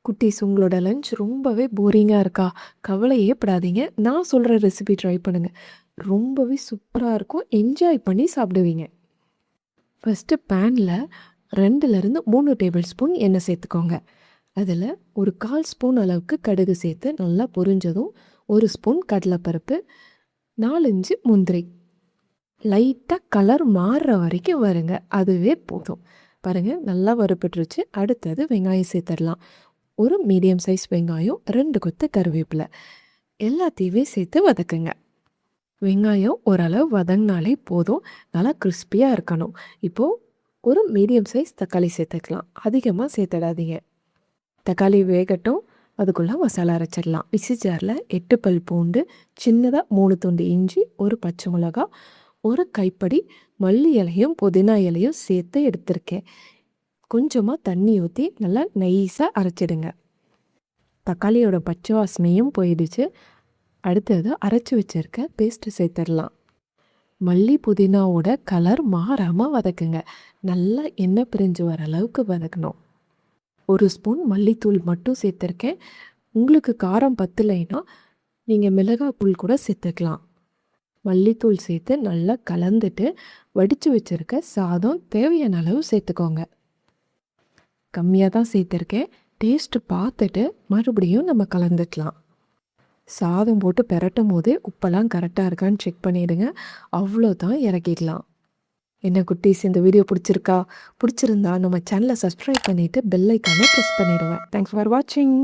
குட்டீஸ், உங்களோட லஞ்ச் ரொம்பவே போரிங்கா இருக்கா? கவலையே படாதீங்க. நான் சொல்ற ரெசிபி ட்ரை பண்ணுங்க. ரொம்பவே சூப்பரா இருக்கும். என்ஜாய் பண்ணி சாப்பிடுவீங்க. ஃபர்ஸ்ட்டு பேன்ல 2லேருந்து 3 டேபிள் ஸ்பூன் எண்ணெய் சேர்த்துக்கோங்க. அதில் ஒரு 1/4 ஸ்பூன் அளவுக்கு கடுகு சேர்த்து நல்லா பொரிஞ்சதும் 1 ஸ்பூன் கடலைப்பருப்பு, 4, 5 முந்திரி. லைட்டாக கலர் மாறுற வரைக்கும் வருங்க. அதுவே போதும். பாருங்கள், நல்லா வறுபட்டுருச்சு. அடுத்தது வெங்காயம் சேர்த்துடலாம். ஒரு மீடியம் சைஸ் வெங்காயம், 2 கொத்து கருவேப்பிலை, எல்லாத்தையுமே சேர்த்து வதக்குங்க. வெங்காயம் ஓரளவு வதங்கினாலே போதும். நல்லா கிறிஸ்பியாக இருக்கணும். இப்போது ஒரு மீடியம் சைஸ் தக்காளி சேர்த்துக்கலாம். அதிகமாக சேர்த்துடாதீங்க. தக்காளி வேகட்டும். அதுக்குள்ளே மசாலா அரைச்சிடலாம். மிக்ஸி ஜாரில் 8 பல் பூண்டு, சின்னதாக 3 துண்டு இஞ்சி, ஒரு பச்சை மிளகா, ஒரு கைப்படி மல்லி இலையும் புதினா இலையும் சேர்த்து எடுத்திருக்கேன். கொஞ்சமாக தண்ணி ஊற்றி நல்லா நைஸாக அரைச்சிடுங்க. தக்காளியோட பச்சை வாசனையும் போயிடுச்சு. அடுத்தது அரைச்சி வச்சுருக்க பேஸ்ட்டு சேர்த்துடலாம். மல்லி புதினாவோட கலர் மாறாமல் வதக்குங்க. நல்லா எண்ணெய் பிரிஞ்சு வர அளவுக்கு வதக்கணும். 1 ஸ்பூன் மல்லித்தூள் மட்டும் சேர்த்துருக்கேன். உங்களுக்கு காரம் பத்தலைன்னா நீங்கள் மிளகாத்தூள் கூட சேர்த்துக்கலாம். மல்லித்தூள் சேர்த்து நல்லா கலந்துட்டு வடித்து வச்சுருக்க சாதம் தேவையான அளவு சேர்த்துக்கோங்க. கம்மியாக தான் சேர்த்துருக்கேன். டேஸ்ட்டு பார்த்துட்டு மறுபடியும் நம்ம கலந்துக்கலாம். சாதம் போட்டு பெரட்டும் போதே உப்பெல்லாம் கரெக்டாக இருக்கான்னு செக் பண்ணிவிடுங்க. அவ்வளோதான், இறக்கிடலாம். என்ன குட்டீஸ், இந்த வீடியோ பிடிச்சிருக்கா? பிடிச்சிருந்தா நம்ம சேனலை சப்ஸ்கிரைப் பண்ணிவிட்டு பெல் ஐக்கானை ப்ரெஸ் பண்ணிவிடுவேன். தேங்க்ஸ் ஃபார் வாட்சிங்.